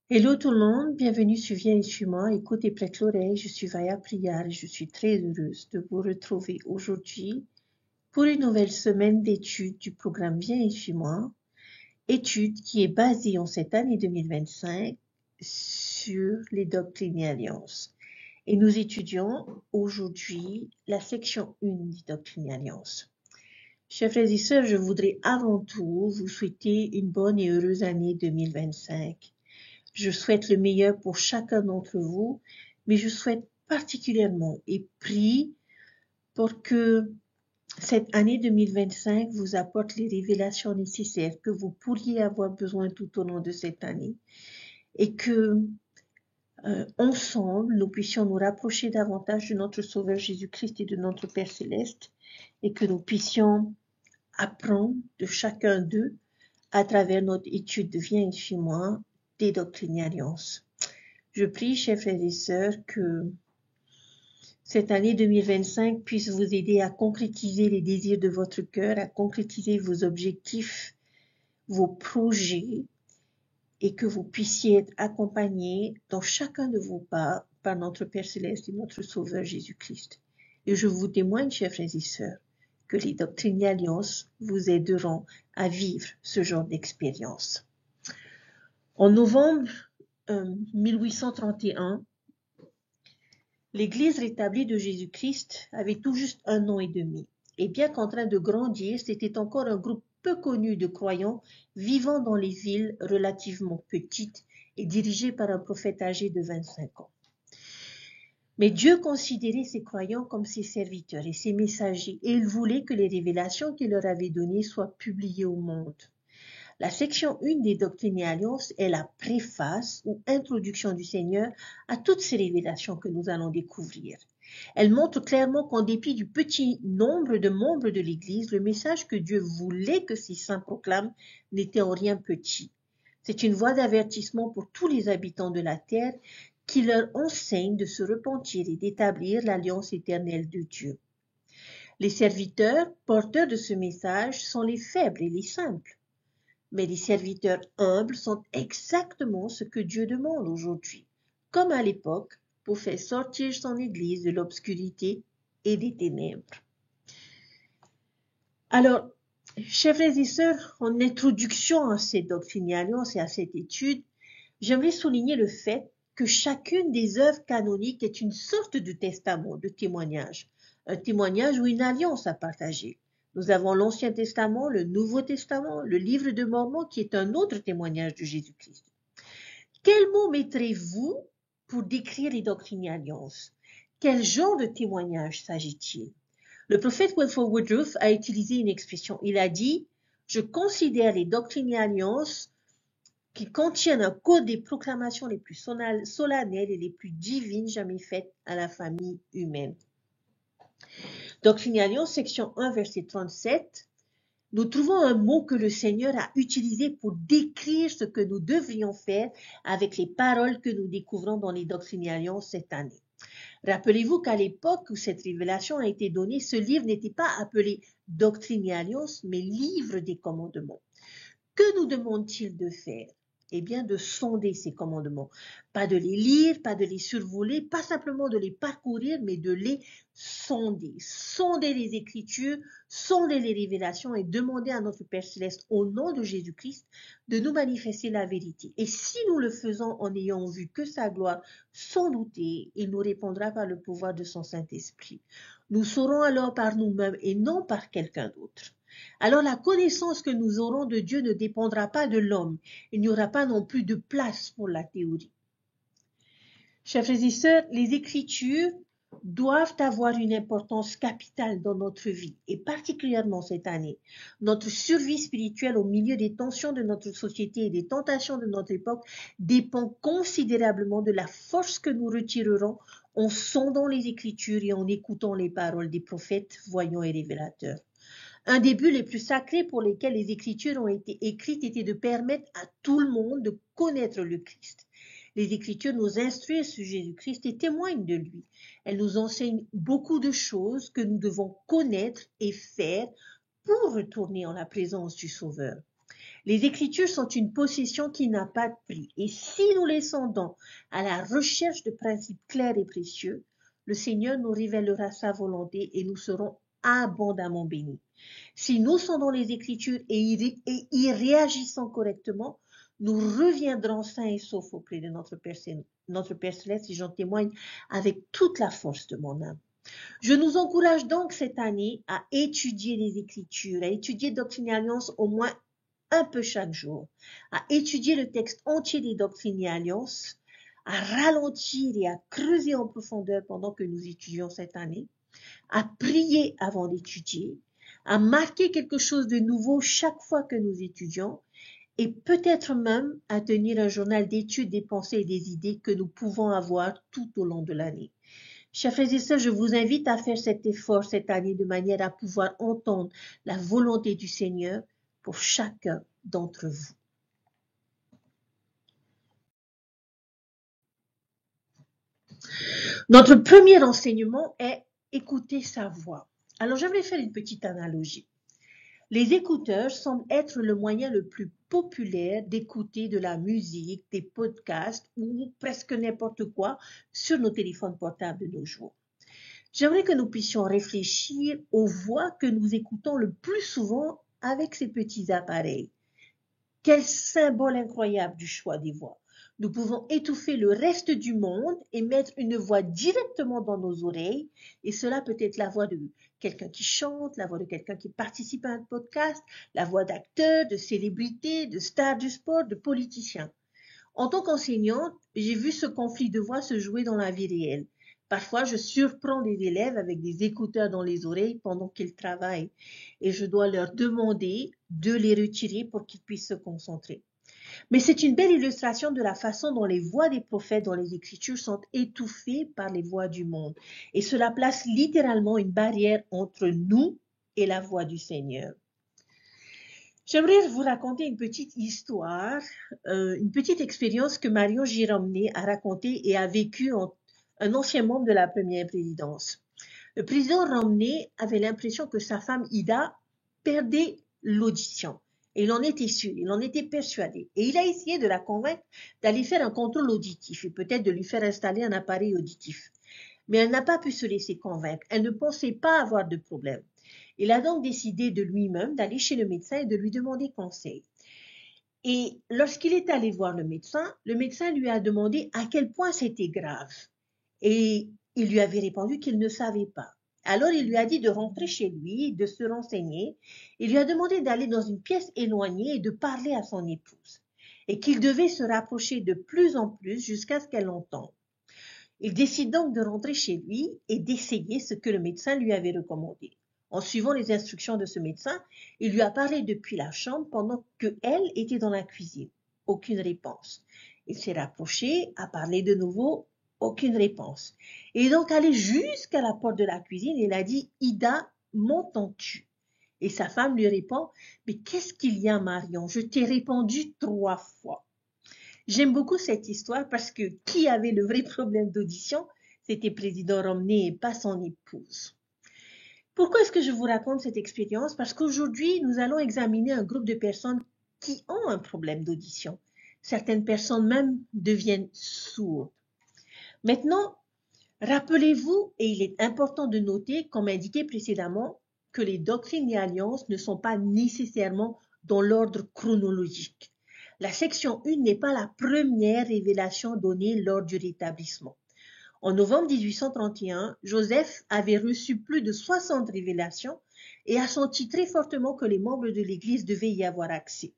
Hello tout le monde, bienvenue sur Viens et suis-moi, écoute et prête l'oreille, je suis Vaya Priar et je suis très heureuse de vous retrouver aujourd'hui pour une nouvelle semaine d'études du programme Viens et suis-moi, étude qui est basée en cette année 2025 sur les doctrines et alliances. Et nous étudions aujourd'hui la section 1 des doctrines et alliances. Chers frères et sœurs, je voudrais avant tout vous souhaiter une bonne et heureuse année 2025. Je souhaite le meilleur pour chacun d'entre vous, mais je souhaite particulièrement et prie pour que cette année 2025 vous apporte les révélations nécessaires que vous pourriez avoir besoin tout au long de cette année et que ensemble nous puissions nous rapprocher davantage de notre Sauveur Jésus-Christ et de notre Père Céleste et que nous puissions apprendre de chacun d'eux à travers notre étude de Viens et suis-moi des doctrines et alliances. Je prie, chers frères et sœurs, que cette année 2025 puisse vous aider à concrétiser les désirs de votre cœur, à concrétiser vos objectifs, vos projets, et que vous puissiez être accompagnés dans chacun de vos pas par notre Père Céleste et notre Sauveur Jésus-Christ. Et je vous témoigne, chers frères et sœurs, que les doctrines et alliances vous aideront à vivre ce genre d'expérience. En novembre 1831, l'Église rétablie de Jésus-Christ avait tout juste 1 an et demi, et bien qu'en train de grandir, c'était encore un groupe peu connu de croyants vivant dans les villes relativement petites et dirigés par un prophète âgé de 25 ans. Mais Dieu considérait ces croyants comme ses serviteurs et ses messagers, et il voulait que les révélations qu'il leur avait données soient publiées au monde. La section 1 des Doctrines et Alliances est la préface ou introduction du Seigneur à toutes ces révélations que nous allons découvrir. Elle montre clairement qu'en dépit du petit nombre de membres de l'Église, le message que Dieu voulait que ses saints proclament n'était en rien petit. C'est une voie d'avertissement pour tous les habitants de la terre qui leur enseigne de se repentir et d'établir l'alliance éternelle de Dieu. Les serviteurs, porteurs de ce message, sont les faibles et les simples. Mais les serviteurs humbles sont exactement ce que Dieu demande aujourd'hui, comme à l'époque, pour faire sortir son Église de l'obscurité et des ténèbres. Alors, chers frères et sœurs, en introduction à cette doctrine et alliance et à cette étude, j'aimerais souligner le fait que chacune des œuvres canoniques est une sorte de testament, de témoignage, un témoignage ou une alliance à partager. Nous avons l'Ancien Testament, le Nouveau Testament, le Livre de Mormon qui est un autre témoignage de Jésus-Christ. Quel mot mettrez-vous pour décrire les doctrines et alliances? Quel genre de témoignage s'agit-il? Le prophète Wilford Woodruff a utilisé une expression. Il a dit « Je considère les doctrines et alliances qui contiennent un code des proclamations les plus solennelles et les plus divines jamais faites à la famille humaine. » Doctrine et Alliance, section 1, verset 37. Nous trouvons un mot que le Seigneur a utilisé pour décrire ce que nous devrions faire avec les paroles que nous découvrons dans les Doctrines et Alliances cette année. Rappelez-vous qu'à l'époque où cette révélation a été donnée, ce livre n'était pas appelé Doctrine et Alliance, mais Livre des commandements. Que nous demande-t-il de faire? Eh bien, de sonder ces commandements. Pas de les lire, pas de les survoler, pas simplement de les parcourir, mais de les sonder. Sonder les Écritures, sonder les révélations et demander à notre Père Céleste, au nom de Jésus-Christ, de nous manifester la vérité. Et si nous le faisons en ayant vu que sa gloire, sans douter, il nous répondra par le pouvoir de son Saint-Esprit. Nous saurons alors par nous-mêmes et non par quelqu'un d'autre. Alors la connaissance que nous aurons de Dieu ne dépendra pas de l'homme. Il n'y aura pas non plus de place pour la théorie. Chers frères et sœurs, les Écritures doivent avoir une importance capitale dans notre vie, et particulièrement cette année. Notre survie spirituelle au milieu des tensions de notre société et des tentations de notre époque dépend considérablement de la force que nous retirerons en sondant les Écritures et en écoutant les paroles des prophètes, voyants et révélateurs. Un des buts les plus sacrés pour lesquels les Écritures ont été écrites était de permettre à tout le monde de connaître le Christ. Les Écritures nous instruisent sur Jésus-Christ et témoignent de lui. Elles nous enseignent beaucoup de choses que nous devons connaître et faire pour retourner en la présence du Sauveur. Les Écritures sont une possession qui n'a pas de prix. Et si nous laissons donc à la recherche de principes clairs et précieux, le Seigneur nous révélera sa volonté et nous serons abondamment bénis. Si nous sondons les Écritures et y réagissons correctement, nous reviendrons sains et saufs auprès de notre Père Céleste, et j'en témoigne avec toute la force de mon âme. Je nous encourage donc cette année à étudier les Écritures, à étudier Doctrine et Alliance au moins un peu chaque jour, à étudier le texte entier des Doctrines et Alliances, à ralentir et à creuser en profondeur pendant que nous étudions cette année, à prier avant d'étudier, à marquer quelque chose de nouveau chaque fois que nous étudions, et peut-être même à tenir un journal d'études des pensées et des idées que nous pouvons avoir tout au long de l'année. Chers frères et sœurs, je vous invite à faire cet effort cette année de manière à pouvoir entendre la volonté du Seigneur pour chacun d'entre vous. Notre premier enseignement est écouter sa voix. Alors, j'aimerais faire une petite analogie. Les écouteurs semblent être le moyen le plus populaire d'écouter de la musique, des podcasts ou presque n'importe quoi sur nos téléphones portables de nos jours. J'aimerais que nous puissions réfléchir aux voix que nous écoutons le plus souvent avec ces petits appareils. Quel symbole incroyable du choix des voix. Nous pouvons étouffer le reste du monde et mettre une voix directement dans nos oreilles. Et cela peut être la voix de quelqu'un qui chante, la voix de quelqu'un qui participe à un podcast, la voix d'acteurs, de célébrités, de stars du sport, de politiciens. En tant qu'enseignante, j'ai vu ce conflit de voix se jouer dans la vie réelle. Parfois, je surprends des élèves avec des écouteurs dans les oreilles pendant qu'ils travaillent et je dois leur demander de les retirer pour qu'ils puissent se concentrer. Mais c'est une belle illustration de la façon dont les voix des prophètes dans les Écritures sont étouffées par les voix du monde. Et cela place littéralement une barrière entre nous et la voix du Seigneur. J'aimerais vous raconter une petite histoire, une petite expérience que Marion Giromné a racontée et a vécue un ancien membre de la première présidence. Le président Romney avait l'impression que sa femme Ida perdait l'audition. Et il en était sûr, il en était persuadé. Et il a essayé de la convaincre d'aller faire un contrôle auditif et peut-être de lui faire installer un appareil auditif. Mais elle n'a pas pu se laisser convaincre. Elle ne pensait pas avoir de problème. Il a donc décidé de lui-même d'aller chez le médecin et de lui demander conseil. Et lorsqu'il est allé voir le médecin lui a demandé à quel point c'était grave. Et il lui avait répondu qu'il ne savait pas. Alors il lui a dit de rentrer chez lui, de se renseigner. Il lui a demandé d'aller dans une pièce éloignée et de parler à son épouse. Et qu'il devait se rapprocher de plus en plus jusqu'à ce qu'elle l'entende. Il décide donc de rentrer chez lui et d'essayer ce que le médecin lui avait recommandé. En suivant les instructions de ce médecin, il lui a parlé depuis la chambre pendant qu'elle était dans la cuisine. Aucune réponse. Il s'est rapproché, a parlé de nouveau, aucune réponse. Il est donc allé jusqu'à la porte de la cuisine et il a dit « Ida, m'entends-tu » Et sa femme lui répond « Mais qu'est-ce qu'il y a, Marion? Je t'ai répondu 3 fois. » J'aime beaucoup cette histoire parce que qui avait le vrai problème d'audition, c'était président Romney et pas son épouse. Pourquoi est-ce que je vous raconte cette expérience? Parce qu'aujourd'hui, nous allons examiner un groupe de personnes qui ont un problème d'audition. Certaines personnes même deviennent sourdes. Maintenant, rappelez-vous, et il est important de noter, comme indiqué précédemment, que les doctrines et alliances ne sont pas nécessairement dans l'ordre chronologique. La section 1 n'est pas la première révélation donnée lors du rétablissement. En novembre 1831, Joseph avait reçu plus de 60 révélations et a senti très fortement que les membres de l'Église devaient y avoir accès.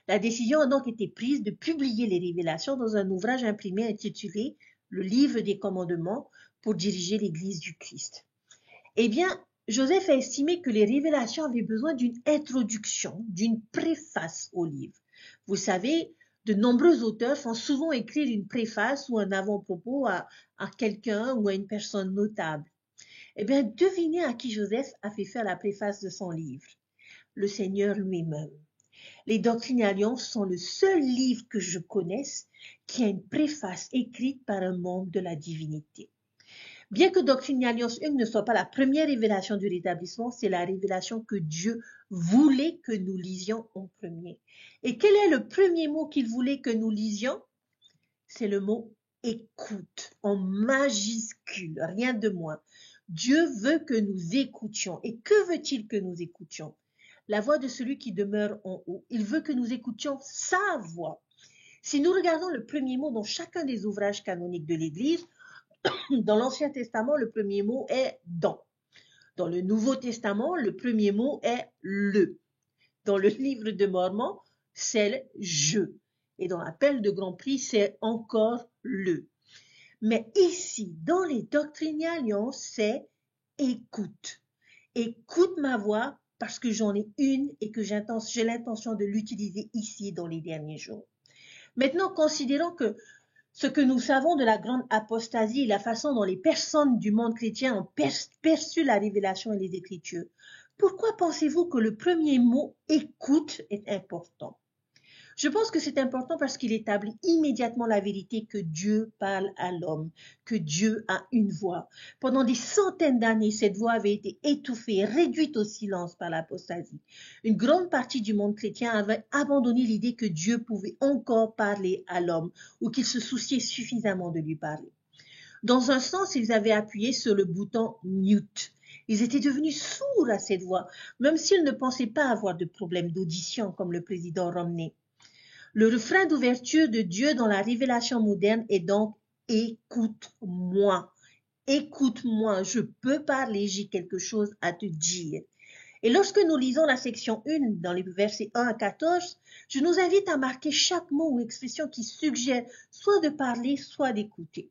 La décision a donc été prise de publier les révélations dans un ouvrage imprimé intitulé « Le livre des commandements pour diriger l'Église du Christ ». Eh bien, Joseph a estimé que les révélations avaient besoin d'une introduction, d'une préface au livre. Vous savez, de nombreux auteurs font souvent écrire une préface ou un avant-propos à quelqu'un ou à une personne notable. Eh bien, devinez à qui Joseph a fait faire la préface de son livre. Le Seigneur lui-même. Les Doctrines et Alliances sont le seul livre que je connaisse qui a une préface écrite par un membre de la divinité. Bien que Doctrine et Alliance 1 ne soit pas la première révélation du rétablissement, c'est la révélation que Dieu voulait que nous lisions en premier. Et quel est le premier mot qu'il voulait que nous lisions? C'est le mot écoute, en majuscule, rien de moins. Dieu veut que nous écoutions. Et que veut-il que nous écoutions? La voix de celui qui demeure en haut. Il veut que nous écoutions sa voix. Si nous regardons le premier mot dans chacun des ouvrages canoniques de l'Église, dans l'Ancien Testament, le premier mot est « dans ». Dans le Nouveau Testament, le premier mot est « le ». Dans le livre de Mormon, c'est « je ». Et dans l'appel de Grand Prix, c'est encore « le ». Mais ici, dans les Doctrines et Alliances, c'est « écoute ». Écoute ma voix parce que j'en ai une et que j'ai l'intention de l'utiliser ici dans les derniers jours. Maintenant, considérons que ce que nous savons de la grande apostasie et la façon dont les personnes du monde chrétien ont perçu la révélation et les Écritures. Pourquoi pensez-vous que le premier mot « écoute » est important? Je pense que c'est important parce qu'il établit immédiatement la vérité que Dieu parle à l'homme, que Dieu a une voix. Pendant des centaines d'années, cette voix avait été étouffée, réduite au silence par l'apostasie. Une grande partie du monde chrétien avait abandonné l'idée que Dieu pouvait encore parler à l'homme ou qu'il se souciait suffisamment de lui parler. Dans un sens, ils avaient appuyé sur le bouton « mute ». Ils étaient devenus sourds à cette voix, même s'ils ne pensaient pas avoir de problème d'audition comme le président Romney. Le refrain d'ouverture de Dieu dans la révélation moderne est donc « écoute-moi ». Écoute-moi, je peux parler, j'ai quelque chose à te dire. Et lorsque nous lisons la section 1 dans les versets 1 à 14, je nous invite à marquer chaque mot ou expression qui suggère soit de parler, soit d'écouter.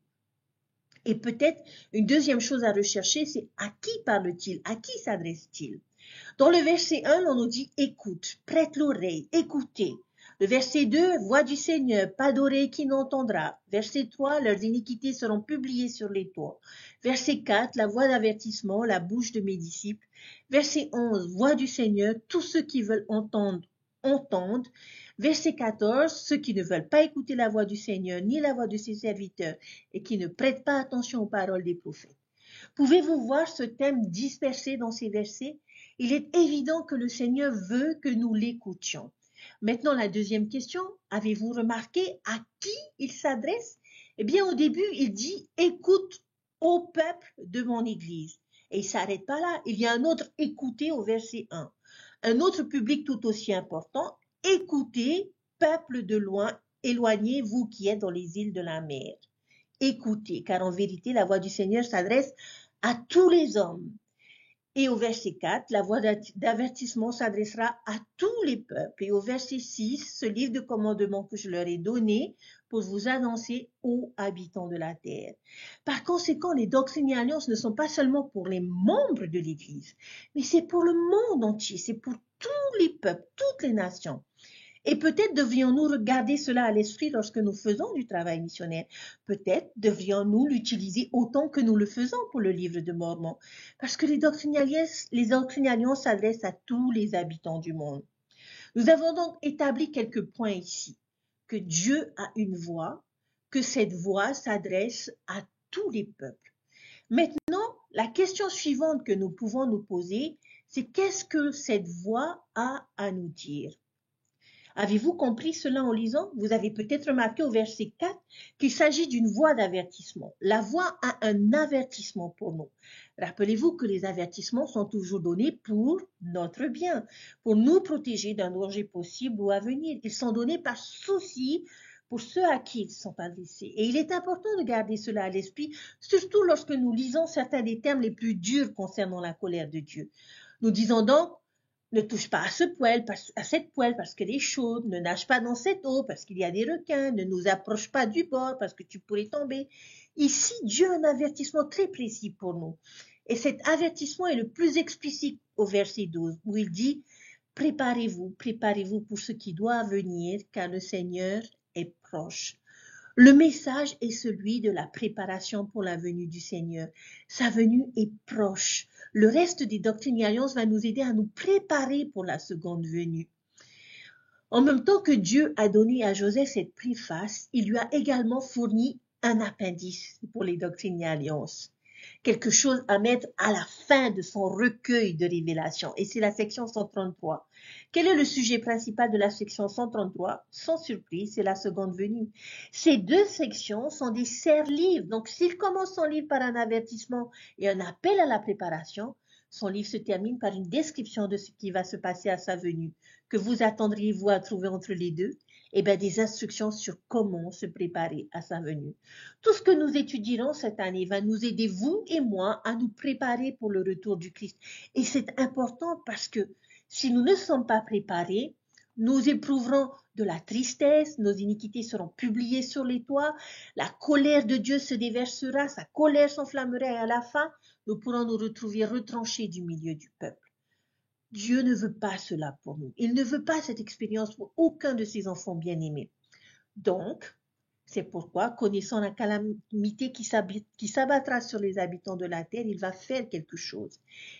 Et peut-être une deuxième chose à rechercher, c'est à qui parle-t-il, à qui s'adresse-t-il? Dans le verset 1, on nous dit « écoute »,« prête l'oreille »,« écoutez ». Le verset 2, « voix du Seigneur, pas d'oreille qui n'entendra ». Verset 3, « leurs iniquités seront publiées sur les toits ». Verset 4, « la voix d'avertissement, la bouche de mes disciples ». Verset 11, « voix du Seigneur, tous ceux qui veulent entendre, entendent ». Verset 14, « ceux qui ne veulent pas écouter la voix du Seigneur, ni la voix de ses serviteurs, et qui ne prêtent pas attention aux paroles des prophètes ». Pouvez-vous voir ce thème dispersé dans ces versets? Il est évident que le Seigneur veut que nous l'écoutions. Maintenant, la deuxième question, avez-vous remarqué à qui il s'adresse? Eh bien, au début, il dit « écoute au peuple de mon Église ». Et il ne s'arrête pas là, il y a un autre « écoutez » au verset 1. Un autre public tout aussi important, « écoutez, peuple de loin, éloignez, vous qui êtes dans les îles de la mer ». Écoutez, car en vérité, la voix du Seigneur s'adresse à tous les hommes. Et au verset 4, la voix d'avertissement s'adressera à tous les peuples. Et au verset 6, ce livre de commandements que je leur ai donné pour vous annoncer aux habitants de la terre. Par conséquent, les doctrines et alliances ne sont pas seulement pour les membres de l'Église, mais c'est pour le monde entier, c'est pour tous les peuples, toutes les nations. Et peut-être devrions-nous regarder cela à l'esprit lorsque nous faisons du travail missionnaire. Peut-être devrions-nous l'utiliser autant que nous le faisons pour le livre de Mormon. Parce que les doctrines alliances s'adressent à tous les habitants du monde. Nous avons donc établi quelques points ici. Que Dieu a une voix, que cette voix s'adresse à tous les peuples. Maintenant, la question suivante que nous pouvons nous poser, c'est qu'est-ce que cette voix a à nous dire? Avez-vous compris cela en lisant? Vous avez peut-être remarqué au verset 4 qu'il s'agit d'une voix d'avertissement. La voix a un avertissement pour nous. Rappelez-vous que les avertissements sont toujours donnés pour notre bien, pour nous protéger d'un danger possible ou à venir. Ils sont donnés par souci pour ceux à qui ils sont adressés. Et il est important de garder cela à l'esprit, surtout lorsque nous lisons certains des termes les plus durs concernant la colère de Dieu. Nous disons donc, ne touche pas à cette poêle parce qu'elle est chaude, ne nage pas dans cette eau parce qu'il y a des requins, ne nous approche pas du bord parce que tu pourrais tomber. Ici, Dieu a un avertissement très précis pour nous. Et cet avertissement est le plus explicite au verset 12 où il dit « Préparez-vous pour ce qui doit venir car le Seigneur est proche ». Le message est celui de la préparation pour la venue du Seigneur. Sa venue est proche. Le reste des doctrines et alliances va nous aider à nous préparer pour la seconde venue. En même temps que Dieu a donné à Joseph cette préface, il lui a également fourni un appendice pour les doctrines et alliances. quelque chose à mettre à la fin de son recueil de révélations. Et c'est la section 133. Quel est le sujet principal de la section 133? Sans surprise, c'est la seconde venue. Ces deux sections sont des serre-livres. Donc, s'il commence son livre par un avertissement et un appel à la préparation, son livre se termine par une description de ce qui va se passer à sa venue. Que vous attendriez-vous à trouver entre les deux? Eh bien, des instructions sur comment se préparer à sa venue. Tout ce que nous étudierons cette année va nous aider, vous et moi, à nous préparer pour le retour du Christ. Et c'est important parce que si nous ne sommes pas préparés, nous éprouverons de la tristesse, nos iniquités seront publiées sur les toits, la colère de Dieu se déversera, sa colère s'enflammerait et à la fin, nous pourrons nous retrouver retranchés du milieu du peuple. Dieu ne veut pas cela pour nous. Il ne veut pas cette expérience pour aucun de ses enfants bien-aimés. Donc, c'est pourquoi, connaissant la calamité qui s'abattra sur les habitants de la terre, il va faire quelque chose.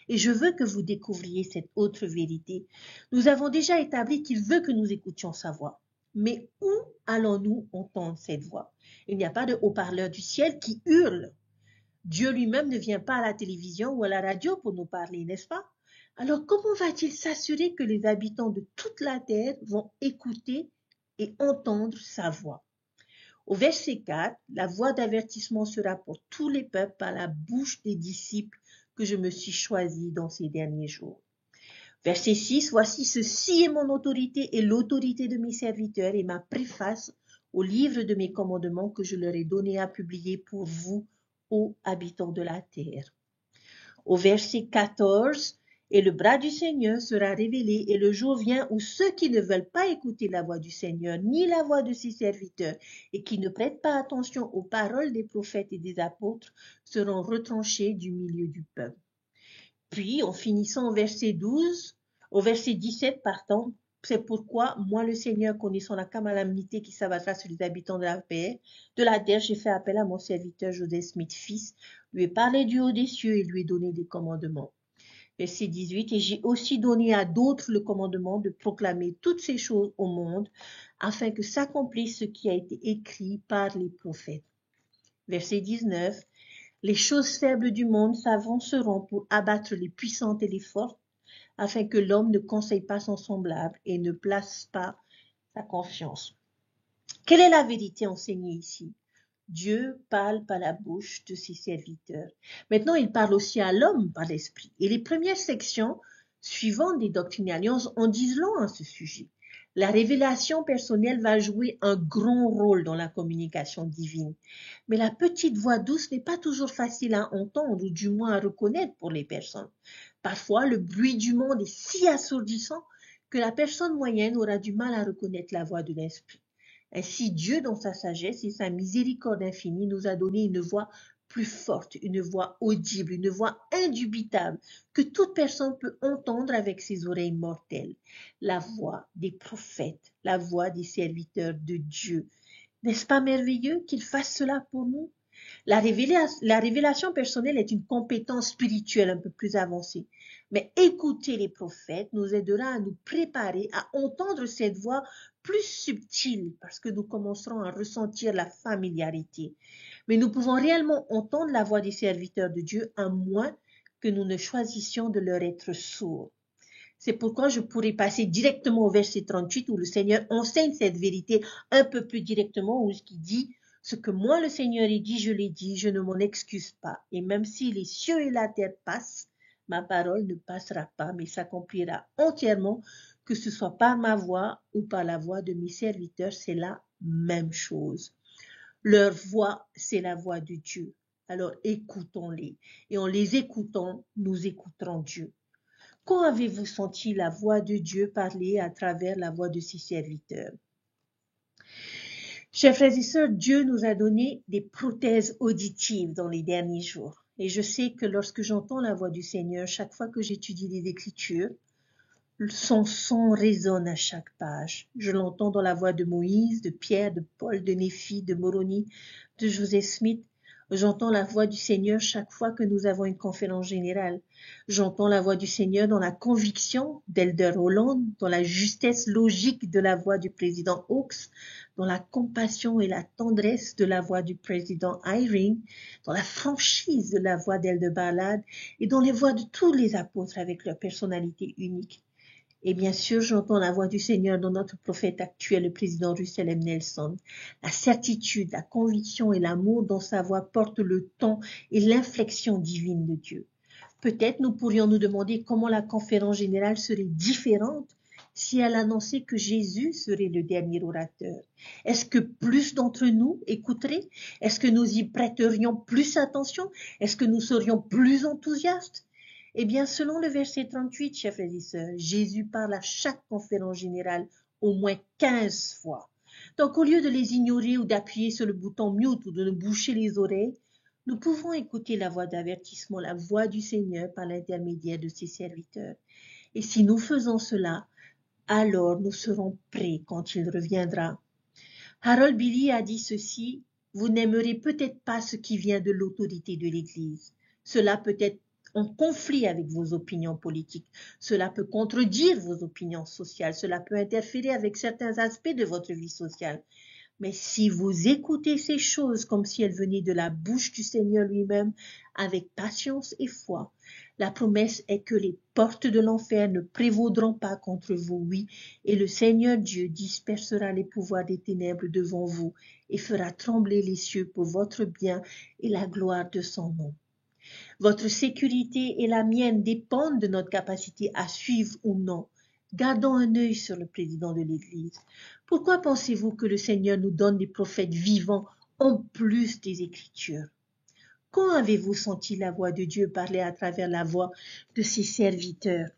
Et je veux que vous découvriez cette autre vérité. Nous avons déjà établi qu'il veut que nous écoutions sa voix. Mais où allons-nous entendre cette voix? Il n'y a pas de haut-parleur du ciel qui hurle. Dieu lui-même ne vient pas à la télévision ou à la radio pour nous parler, n'est-ce pas? Alors comment va-t-il s'assurer que les habitants de toute la terre vont écouter et entendre sa voix? Au verset 4, la voix d'avertissement sera pour tous les peuples par la bouche des disciples que je me suis choisi dans ces derniers jours. Verset 6, voici ceci est mon autorité et l'autorité de mes serviteurs et ma préface au livre de mes commandements que je leur ai donné à publier pour vous, ô habitants de la terre. Au verset 14, et le bras du Seigneur sera révélé, et le jour vient où ceux qui ne veulent pas écouter la voix du Seigneur, ni la voix de ses serviteurs, et qui ne prêtent pas attention aux paroles des prophètes et des apôtres, seront retranchés du milieu du peuple. Puis, en finissant au verset 17, pardon, c'est pourquoi, moi le Seigneur, connaissant la calamité qui s'abattra sur les habitants de la terre, j'ai fait appel à mon serviteur Joseph Smith, fils, lui ai parlé du haut des cieux et lui ai donné des commandements. Verset 18, et j'ai aussi donné à d'autres le commandement de proclamer toutes ces choses au monde, afin que s'accomplisse ce qui a été écrit par les prophètes. Verset 19, les choses faibles du monde s'avanceront pour abattre les puissantes et les fortes, afin que l'homme ne conseille pas son semblable et ne place pas sa confiance. Quelle est la vérité enseignée ici? Dieu parle par la bouche de ses serviteurs. Maintenant, il parle aussi à l'homme par l'esprit. Et les premières sections suivantes des Doctrines et Alliances en disent long à ce sujet. La révélation personnelle va jouer un grand rôle dans la communication divine. Mais la petite voix douce n'est pas toujours facile à entendre ou du moins à reconnaître pour les personnes. Parfois, le bruit du monde est si assourdissant que la personne moyenne aura du mal à reconnaître la voix de l'esprit. Ainsi, Dieu, dans sa sagesse et sa miséricorde infinie, nous a donné une voix plus forte, une voix audible, une voix indubitable que toute personne peut entendre avec ses oreilles mortelles. La voix des prophètes, la voix des serviteurs de Dieu. N'est-ce pas merveilleux qu'il fasse cela pour nous? La révélation personnelle est une compétence spirituelle un peu plus avancée. Mais écouter les prophètes nous aidera à nous préparer à entendre cette voix plus subtile parce que nous commencerons à ressentir la familiarité. Mais nous pouvons réellement entendre la voix des serviteurs de Dieu à moins que nous ne choisissions de leur être sourds. C'est pourquoi je pourrais passer directement au verset 38 où le Seigneur enseigne cette vérité un peu plus directement, où il dit « Ce que moi le Seigneur ait dit, je l'ai dit, je ne m'en excuse pas. Et même si les cieux et la terre passent, ma parole ne passera pas, mais s'accomplira entièrement, que ce soit par ma voix ou par la voix de mes serviteurs, c'est la même chose. Leur voix, c'est la voix de Dieu. Alors écoutons-les. Et en les écoutant, nous écouterons Dieu. Quand avez-vous senti la voix de Dieu parler à travers la voix de ses serviteurs? Chers frères et sœurs, Dieu nous a donné des prothèses auditives dans les derniers jours. Et je sais que lorsque j'entends la voix du Seigneur, chaque fois que j'étudie les Écritures, son son résonne à chaque page. Je l'entends dans la voix de Moïse, de Pierre, de Paul, de Néphi, de Moroni, de Joseph Smith. J'entends la voix du Seigneur chaque fois que nous avons une conférence générale. J'entends la voix du Seigneur dans la conviction d'Elder Holland, dans la justesse logique de la voix du président Hawks, dans la compassion et la tendresse de la voix du président Eyring, dans la franchise de la voix d'Elder Ballard et dans les voix de tous les apôtres avec leur personnalité unique. Et bien sûr, j'entends la voix du Seigneur dans notre prophète actuel, le président Russell M. Nelson. La certitude, la conviction et l'amour dont sa voix porte le ton et l'inflexion divine de Dieu. Peut-être nous pourrions nous demander comment la conférence générale serait différente si elle annonçait que Jésus serait le dernier orateur. Est-ce que plus d'entre nous écouteraient? Est-ce que nous y prêterions plus attention? Est-ce que nous serions plus enthousiastes? Eh bien, selon le verset 38, chers frères et sœurs, Jésus parle à chaque conférence générale au moins 15 fois. Donc, au lieu de les ignorer ou d'appuyer sur le bouton mute ou de nous boucher les oreilles, nous pouvons écouter la voix d'avertissement, la voix du Seigneur par l'intermédiaire de ses serviteurs. Et si nous faisons cela, alors nous serons prêts quand il reviendra. Harold Billy a dit ceci: vous n'aimerez peut-être pas ce qui vient de l'autorité de l'Église. Cela peut être en conflit avec vos opinions politiques. Cela peut contredire vos opinions sociales. Cela peut interférer avec certains aspects de votre vie sociale. Mais si vous écoutez ces choses comme si elles venaient de la bouche du Seigneur lui-même, avec patience et foi, la promesse est que les portes de l'enfer ne prévaudront pas contre vous, oui, et le Seigneur Dieu dispersera les pouvoirs des ténèbres devant vous et fera trembler les cieux pour votre bien et la gloire de son nom. Votre sécurité et la mienne dépendent de notre capacité à suivre ou non. Gardons un œil sur le président de l'Église. Pourquoi pensez-vous que le Seigneur nous donne des prophètes vivants en plus des Écritures? Quand avez-vous senti la voix de Dieu parler à travers la voix de ses serviteurs?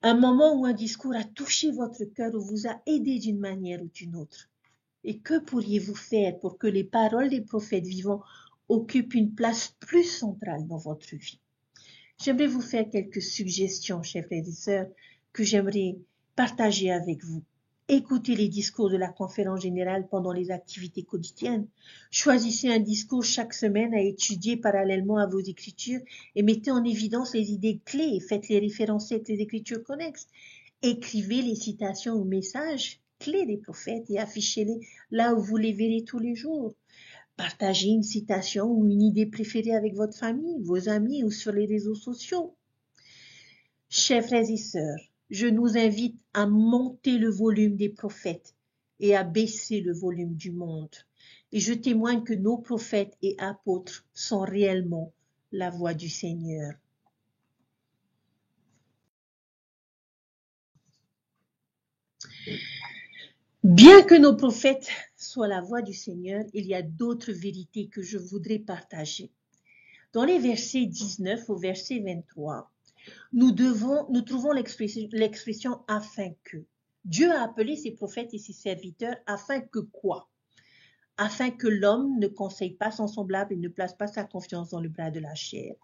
Un moment où un discours a touché votre cœur ou vous a aidé d'une manière ou d'une autre. Et que pourriez-vous faire pour que les paroles des prophètes vivants occupent une place plus centrale dans votre vie? J'aimerais vous faire quelques suggestions, chers frères et sœurs, que j'aimerais partager avec vous. Écoutez les discours de la conférence générale pendant les activités quotidiennes. Choisissez un discours chaque semaine à étudier parallèlement à vos écritures et mettez en évidence les idées clés et faites-les référencer avec les écritures connexes. Écrivez les citations ou messages clés des prophètes et affichez-les là où vous les verrez tous les jours. Partagez une citation ou une idée préférée avec votre famille, vos amis ou sur les réseaux sociaux. Chers frères et sœurs, je nous invite à monter le volume des prophètes et à baisser le volume du monde. Et je témoigne que nos prophètes et apôtres sont réellement la voix du Seigneur. Bien que nos prophètes soient la voix du Seigneur, il y a d'autres vérités que je voudrais partager. Dans les versets 19 au verset 23, nous trouvons l'expression « afin que ». Dieu a appelé ses prophètes et ses serviteurs afin que quoi? Afin que l'homme ne conseille pas son semblable et ne place pas sa confiance dans le bras de la chair.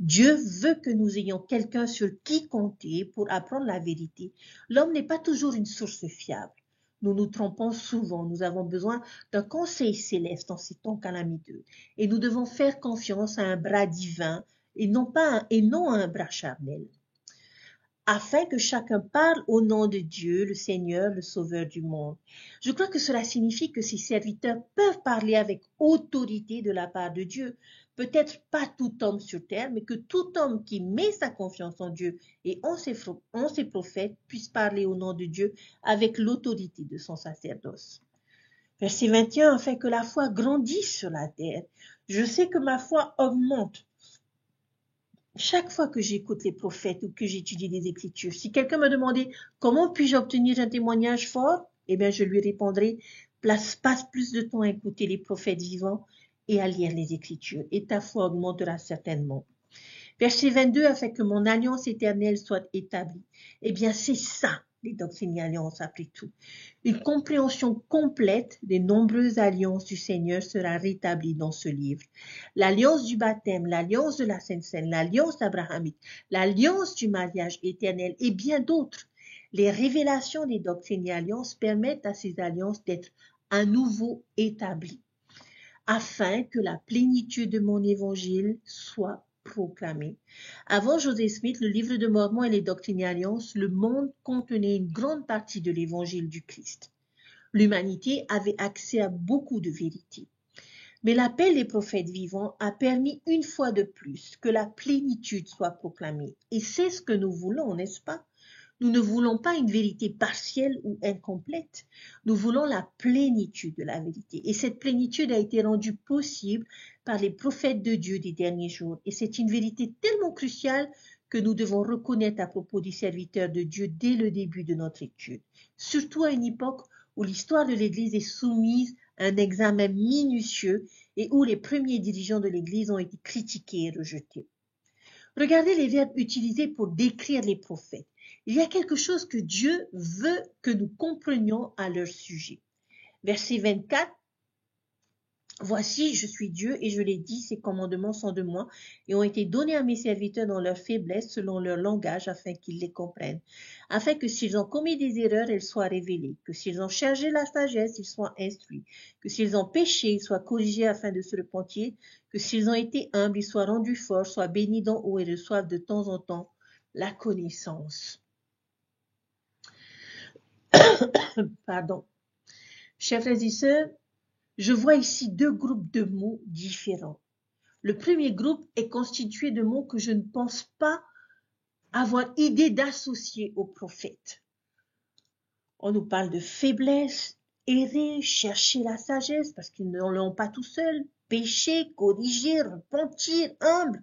Dieu veut que nous ayons quelqu'un sur qui compter pour apprendre la vérité. L'homme n'est pas toujours une source fiable. Nous nous trompons souvent. Nous avons besoin d'un conseil céleste en ces temps calamiteux. Et nous devons faire confiance à un bras divin et non à un bras charnel. Afin que chacun parle au nom de Dieu, le Seigneur, le Sauveur du monde. Je crois que cela signifie que ses serviteurs peuvent parler avec autorité de la part de Dieu. Peut-être pas tout homme sur terre, mais que tout homme qui met sa confiance en Dieu et en ses prophètes puisse parler au nom de Dieu avec l'autorité de son sacerdoce. Verset 21, afin que la foi grandisse sur la terre. Je sais que ma foi augmente chaque fois que j'écoute les prophètes ou que j'étudie les Écritures. Si quelqu'un me demandait comment puis-je obtenir un témoignage fort, eh bien je lui répondrai, passe plus de temps à écouter les prophètes vivants et à lire les Écritures, et ta foi augmentera certainement. Verset 22, afin que mon alliance éternelle soit établie. Eh bien c'est ça, les doctrines et alliances après tout. Une compréhension complète des nombreuses alliances du Seigneur sera rétablie dans ce livre. L'alliance du baptême, l'alliance de la Sainte Seine, l'alliance abrahamique, l'alliance du mariage éternel et bien d'autres. Les révélations des doctrines et alliances permettent à ces alliances d'être à nouveau établies. afin que la plénitude de mon évangile soit proclamée. Avant Joseph Smith, le livre de Mormon et les Doctrines et Alliances, le monde contenait une grande partie de l'évangile du Christ. L'humanité avait accès à beaucoup de vérités. Mais l'appel des prophètes vivants a permis une fois de plus que la plénitude soit proclamée. Et c'est ce que nous voulons, n'est-ce pas? Nous ne voulons pas une vérité partielle ou incomplète. Nous voulons la plénitude de la vérité. Et cette plénitude a été rendue possible par les prophètes de Dieu des derniers jours. Et c'est une vérité tellement cruciale que nous devons reconnaître à propos des serviteurs de Dieu dès le début de notre étude. Surtout à une époque où l'histoire de l'Église est soumise à un examen minutieux et où les premiers dirigeants de l'Église ont été critiqués et rejetés. Regardez les verbes utilisés pour décrire les prophètes. Il y a quelque chose que Dieu veut que nous comprenions à leur sujet. Verset 24. Voici, je suis Dieu et je l'ai dit, ces commandements sont de moi et ont été donnés à mes serviteurs dans leur faiblesse selon leur langage afin qu'ils les comprennent. Afin que s'ils ont commis des erreurs, elles soient révélées. Que s'ils ont cherché la sagesse, ils soient instruits. Que s'ils ont péché, ils soient corrigés afin de se repentir. Que s'ils ont été humbles, ils soient rendus forts, soient bénis d'en haut et reçoivent de temps en temps la connaissance. Pardon. Chers frères et sœurs, je vois ici deux groupes de mots différents. Le premier groupe est constitué de mots que je ne pense pas avoir idée d'associer aux prophètes. On nous parle de faiblesse, errer, chercher la sagesse parce qu'ils ne l'ont pas tout seuls, pécher, corriger, repentir, humble.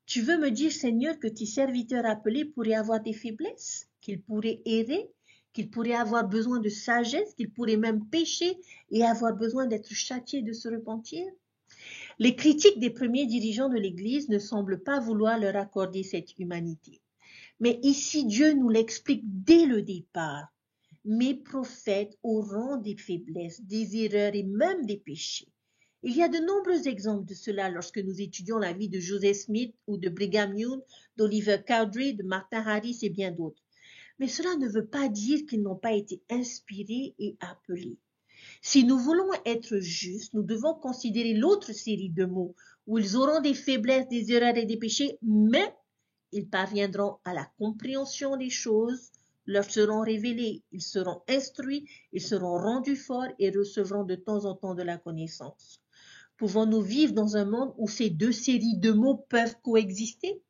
Tu veux me dire, Seigneur, que tes serviteurs appelés pourraient avoir des faiblesses, qu'ils pourraient errer, qu'ils pourraient avoir besoin de sagesse, qu'ils pourraient même pécher et avoir besoin d'être châtiés, de se repentir? Les critiques des premiers dirigeants de l'Église ne semblent pas vouloir leur accorder cette humanité. Mais ici, Dieu nous l'explique dès le départ. Mes prophètes auront des faiblesses, des erreurs et même des péchés. Il y a de nombreux exemples de cela lorsque nous étudions la vie de Joseph Smith ou de Brigham Young, d'Oliver Cowdery, de Martin Harris et bien d'autres. Mais cela ne veut pas dire qu'ils n'ont pas été inspirés et appelés. Si nous voulons être justes, nous devons considérer l'autre série de mots où ils auront des faiblesses, des erreurs et des péchés, mais ils parviendront à la compréhension des choses, leur seront révélés, ils seront instruits, ils seront rendus forts et recevront de temps en temps de la connaissance. Pouvons-nous vivre dans un monde où ces deux séries de mots peuvent coexister?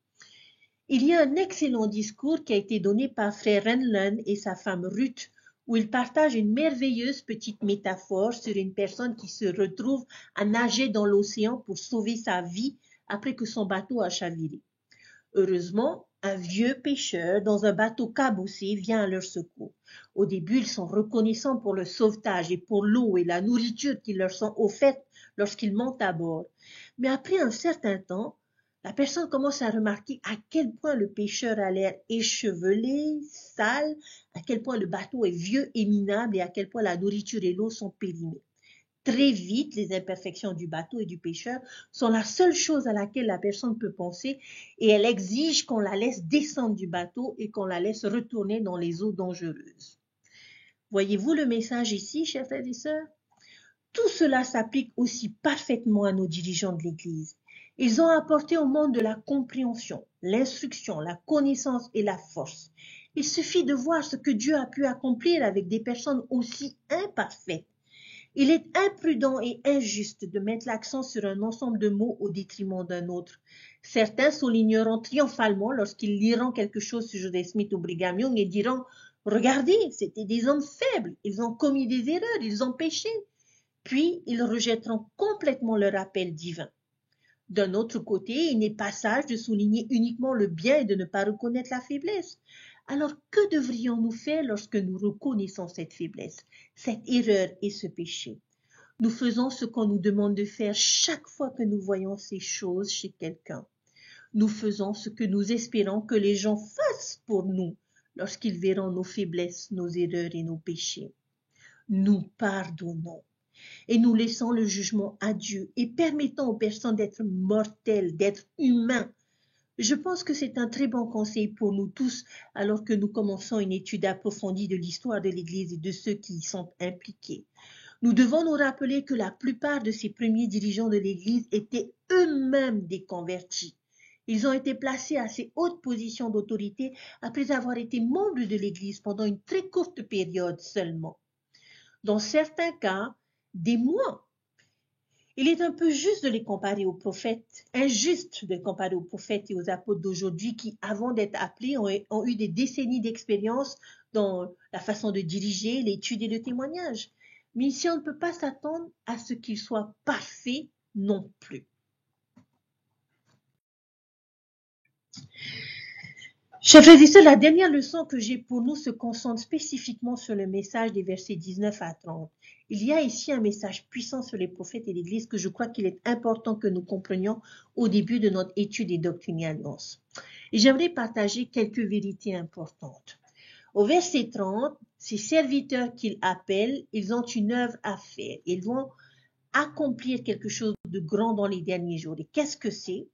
Il y a un excellent discours qui a été donné par frère Renlund et sa femme Ruth, où ils partagent une merveilleuse petite métaphore sur une personne qui se retrouve à nager dans l'océan pour sauver sa vie après que son bateau a chaviré. Heureusement, un vieux pêcheur dans un bateau cabossé vient à leur secours. Au début, ils sont reconnaissants pour le sauvetage et pour l'eau et la nourriture qui leur sont offertes lorsqu'ils montent à bord. Mais après un certain temps, la personne commence à remarquer à quel point le pêcheur a l'air échevelé, sale, à quel point le bateau est vieux et minable et à quel point la nourriture et l'eau sont périmées. Très vite, les imperfections du bateau et du pêcheur sont la seule chose à laquelle la personne peut penser et elle exige qu'on la laisse descendre du bateau et qu'on la laisse retourner dans les eaux dangereuses. Voyez-vous le message ici, chers frères et sœurs? Tout cela s'applique aussi parfaitement à nos dirigeants de l'Église. Ils ont apporté au monde de la compréhension, l'instruction, la connaissance et la force. Il suffit de voir ce que Dieu a pu accomplir avec des personnes aussi imparfaites. Il est imprudent et injuste de mettre l'accent sur un ensemble de mots au détriment d'un autre. Certains souligneront triomphalement lorsqu'ils liront quelque chose sur Joseph Smith ou Brigham Young et diront « Regardez, c'était des hommes faibles, ils ont commis des erreurs, ils ont péché. » Puis ils rejetteront complètement leur appel divin. D'un autre côté, il n'est pas sage de souligner uniquement le bien et de ne pas reconnaître la faiblesse. Alors, que devrions-nous faire lorsque nous reconnaissons cette faiblesse, cette erreur et ce péché? Nous faisons ce qu'on nous demande de faire chaque fois que nous voyons ces choses chez quelqu'un. Nous faisons ce que nous espérons que les gens fassent pour nous lorsqu'ils verront nos faiblesses, nos erreurs et nos péchés. Nous pardonnons et nous laissons le jugement à Dieu et permettons aux personnes d'être mortelles, d'être humains. Je pense que c'est un très bon conseil pour nous tous alors que nous commençons une étude approfondie de l'histoire de l'Église et de ceux qui y sont impliqués. Nous devons nous rappeler que la plupart de ces premiers dirigeants de l'Église étaient eux-mêmes des convertis. Ils ont été placés à ces hautes positions d'autorité après avoir été membres de l'Église pendant une très courte période seulement. Dans certains cas, des mois. Il est un peu juste de les comparer aux prophètes, injuste de les comparer aux prophètes et aux apôtres d'aujourd'hui qui, avant d'être appelés, ont eu des décennies d'expérience dans la façon de diriger, l'étude et le témoignage. Mais ici, on ne peut pas s'attendre à ce qu'ils soient parfaits non plus. Chers frères et sœurs, la dernière leçon que j'ai pour nous se concentre spécifiquement sur le message des versets 19 à 30. Il y a ici un message puissant sur les prophètes et l'Église que je crois qu'il est important que nous comprenions au début de notre étude des doctrines et alliances. Et j'aimerais partager quelques vérités importantes. Au verset 30, ces serviteurs qu'il appelle, ils ont une œuvre à faire. Ils vont accomplir quelque chose de grand dans les derniers jours. Et qu'est-ce que c'est?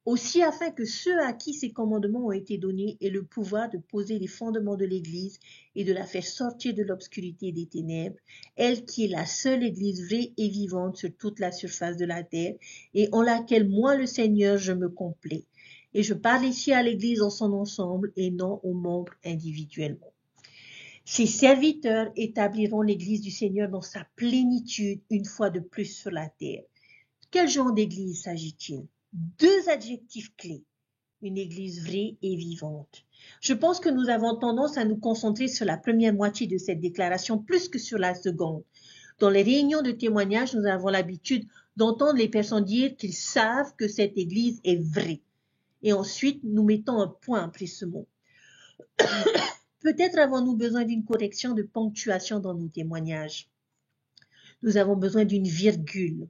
Aussi afin que ceux à qui ces commandements ont été donnés aient le pouvoir de poser les fondements de l'Église et de la faire sortir de l'obscurité et des ténèbres, elle qui est la seule Église vraie et vivante sur toute la surface de la terre, et en laquelle moi le Seigneur je me complais. Et je parle ici à l'Église en son ensemble et non aux membres individuellement. Ces serviteurs établiront l'Église du Seigneur dans sa plénitude une fois de plus sur la terre. Quel genre d'Église s'agit-il? Deux adjectifs clés, une Église vraie et vivante. Je pense que nous avons tendance à nous concentrer sur la première moitié de cette déclaration plus que sur la seconde. Dans les réunions de témoignage, nous avons l'habitude d'entendre les personnes dire qu'ils savent que cette Église est vraie. Et ensuite, nous mettons un point après ce mot. Peut-être avons-nous besoin d'une correction de ponctuation dans nos témoignages. Nous avons besoin d'une virgule.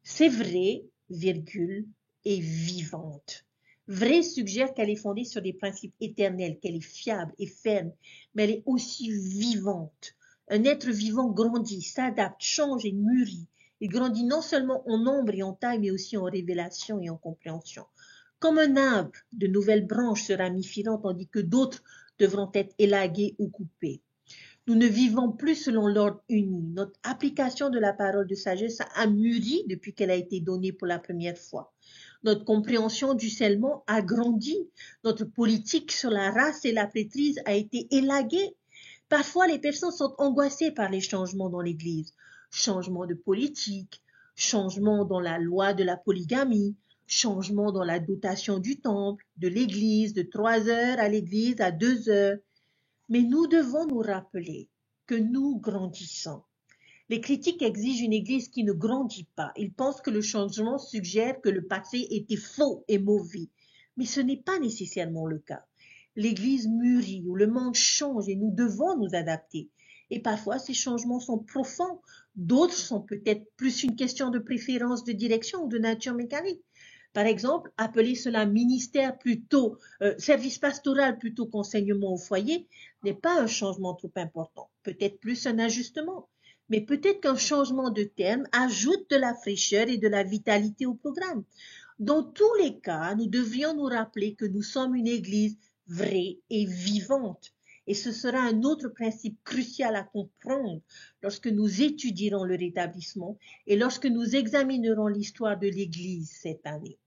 C'est vrai, virgule, et vivante. Vrai suggère qu'elle est fondée sur des principes éternels, qu'elle est fiable et ferme, mais elle est aussi vivante. Un être vivant grandit, s'adapte, change et mûrit. Il grandit non seulement en nombre et en taille, mais aussi en révélation et en compréhension. Comme un arbre, de nouvelles branches se ramifieront, tandis que d'autres devront être élaguées ou coupées. Nous ne vivons plus selon l'ordre uni. Notre application de la parole de sagesse a mûri depuis qu'elle a été donnée pour la première fois. Notre compréhension du scellement a grandi. Notre politique sur la race et la prêtrise a été élaguée. Parfois, les personnes sont angoissées par les changements dans l'Église. Changement de politique, changement dans la loi de la polygamie, changement dans la dotation du temple, de l'Église, de 3 heures à l'Église à 2 heures. Mais nous devons nous rappeler que nous grandissons. Les critiques exigent une Église qui ne grandit pas. Ils pensent que le changement suggère que le passé était faux et mauvais. Mais ce n'est pas nécessairement le cas. L'Église mûrit, où le monde change et nous devons nous adapter. Et parfois, ces changements sont profonds. D'autres sont peut-être plus une question de préférence de direction ou de nature mécanique. Par exemple, appeler cela ministère plutôt, service pastoral plutôt qu'enseignement au foyer n'est pas un changement trop important, peut-être plus un ajustement, mais peut-être qu'un changement de terme ajoute de la fraîcheur et de la vitalité au programme. Dans tous les cas, nous devrions nous rappeler que nous sommes une Église vraie et vivante. Et ce sera un autre principe crucial à comprendre lorsque nous étudierons le rétablissement et lorsque nous examinerons l'histoire de l'Église cette année.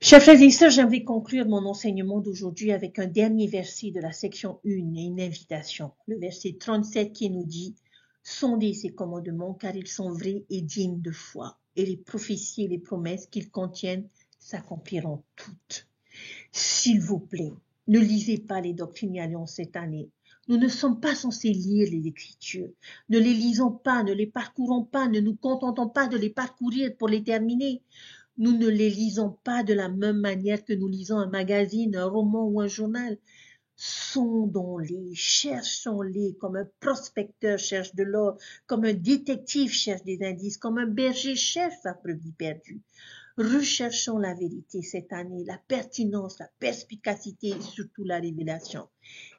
Chers frères et sœurs, j'aimerais conclure mon enseignement d'aujourd'hui avec un dernier verset de la section 1 et une invitation. Le verset 37 qui nous dit « Sondez ces commandements car ils sont vrais et dignes de foi, et les prophéties et les promesses qu'ils contiennent s'accompliront toutes. » S'il vous plaît, ne lisez pas les doctrines et alliances cette année. Nous ne sommes pas censés lire les Écritures. Ne les lisons pas, ne les parcourons pas, ne nous contentons pas de les parcourir pour les terminer. Nous ne les lisons pas de la même manière que nous lisons un magazine, un roman ou un journal. Sondons-les, cherchons-les comme un prospecteur cherche de l'or, comme un détective cherche des indices, comme un berger cherche sa brebis perdue. Recherchons la vérité cette année, la pertinence, la perspicacité et surtout la révélation.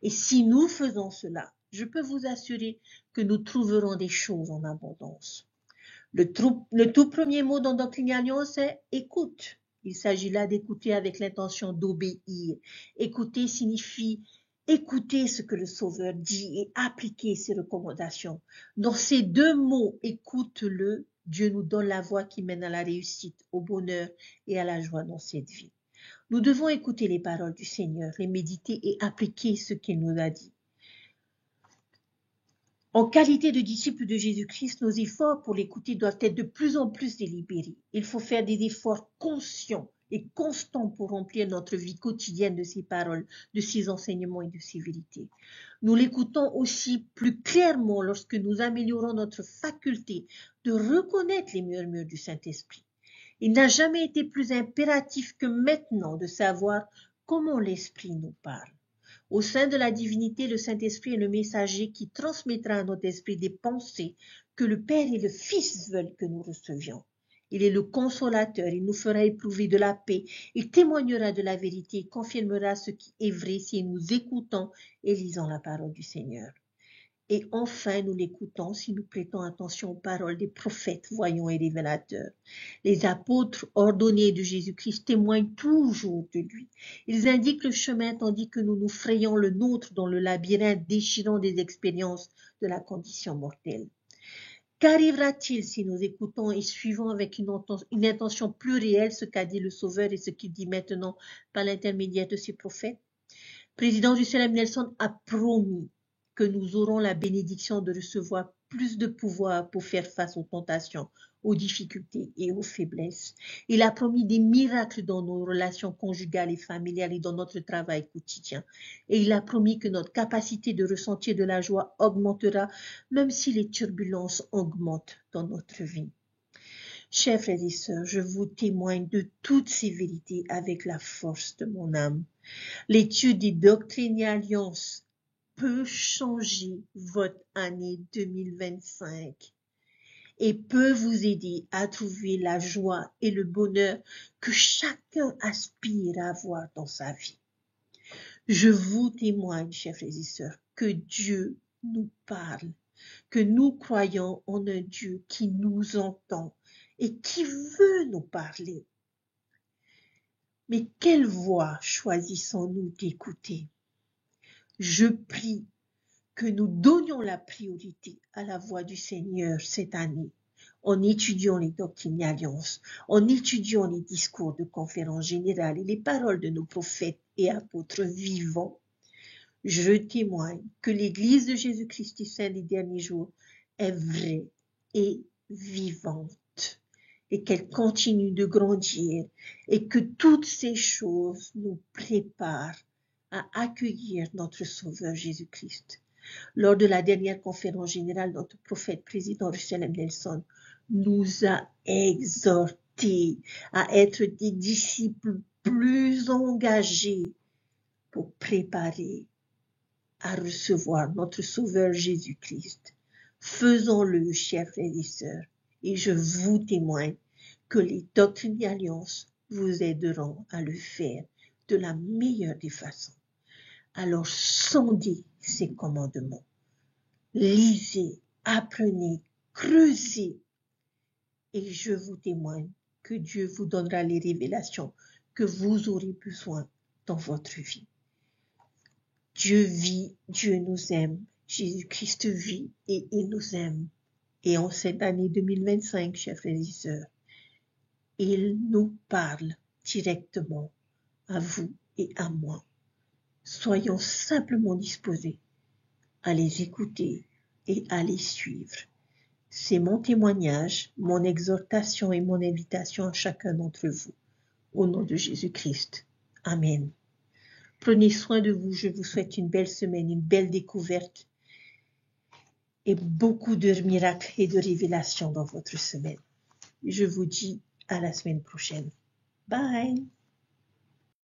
Et si nous faisons cela, je peux vous assurer que nous trouverons des choses en abondance. Le tout premier mot dans Doctrine et Alliance est « écoute ». Il s'agit là d'écouter avec l'intention d'obéir. Écouter signifie écouter ce que le Sauveur dit et appliquer ses recommandations. Dans ces deux mots, écoute-le, Dieu nous donne la voie qui mène à la réussite, au bonheur et à la joie dans cette vie. Nous devons écouter les paroles du Seigneur, les méditer et appliquer ce qu'il nous a dit. En qualité de disciples de Jésus-Christ, nos efforts pour l'écouter doivent être de plus en plus délibérés. Il faut faire des efforts conscients et constants pour remplir notre vie quotidienne de ses paroles, de ses enseignements et de ses vérités. Nous l'écoutons aussi plus clairement lorsque nous améliorons notre faculté de reconnaître les murmures du Saint-Esprit. Il n'a jamais été plus impératif que maintenant de savoir comment l'Esprit nous parle. Au sein de la divinité, le Saint-Esprit est le messager qui transmettra à notre esprit des pensées que le Père et le Fils veulent que nous recevions. Il est le consolateur, il nous fera éprouver de la paix, il témoignera de la vérité et confirmera ce qui est vrai si nous écoutons et lisons la parole du Seigneur. Et enfin, nous l'écoutons si nous prêtons attention aux paroles des prophètes, voyants et révélateurs. Les apôtres ordonnés de Jésus-Christ témoignent toujours de lui. Ils indiquent le chemin tandis que nous nous frayons le nôtre dans le labyrinthe déchirant des expériences de la condition mortelle. Qu'arrivera-t-il si nous écoutons et suivons avec une intention plus réelle ce qu'a dit le Sauveur et ce qu'il dit maintenant par l'intermédiaire de ses prophètes? Président Russell M. Nelson a promis que nous aurons la bénédiction de recevoir plus de pouvoir pour faire face aux tentations, aux difficultés et aux faiblesses. Il a promis des miracles dans nos relations conjugales et familiales et dans notre travail quotidien. Et il a promis que notre capacité de ressentir de la joie augmentera, même si les turbulences augmentent dans notre vie. Chers frères et sœurs, je vous témoigne de toutes ces vérités avec la force de mon âme. L'étude des doctrines et alliances peut changer votre année 2025 et peut vous aider à trouver la joie et le bonheur que chacun aspire à avoir dans sa vie. Je vous témoigne, chers frères et sœurs, que Dieu nous parle, que nous croyons en un Dieu qui nous entend et qui veut nous parler. Mais quelle voix choisissons-nous d'écouter? Je prie que nous donnions la priorité à la voix du Seigneur cette année, en étudiant les doctrines et alliances, en étudiant les discours de conférences générales et les paroles de nos prophètes et apôtres vivants. Je témoigne que l'Église de Jésus-Christ des Saints des derniers jours est vraie et vivante, et qu'elle continue de grandir, et que toutes ces choses nous préparent à accueillir notre Sauveur Jésus-Christ. Lors de la dernière conférence générale, notre prophète président Russell M. Nelson nous a exhortés à être des disciples plus engagés pour préparer à recevoir notre Sauveur Jésus-Christ. Faisons-le, chers frères et sœurs, et je vous témoigne que les doctrines et alliances vous aideront à le faire de la meilleure des façons. Alors sondez ces commandements, lisez, apprenez, creusez, et je vous témoigne que Dieu vous donnera les révélations que vous aurez besoin dans votre vie. Dieu vit, Dieu nous aime, Jésus-Christ vit et il nous aime. Et en cette année 2025, chers frères et sœurs, il nous parle directement à vous et à moi. Soyons simplement disposés à les écouter et à les suivre. C'est mon témoignage, mon exhortation et mon invitation à chacun d'entre vous. Au nom de Jésus-Christ. Amen. Prenez soin de vous. Je vous souhaite une belle semaine, une belle découverte et beaucoup de miracles et de révélations dans votre semaine. Je vous dis à la semaine prochaine. Bye.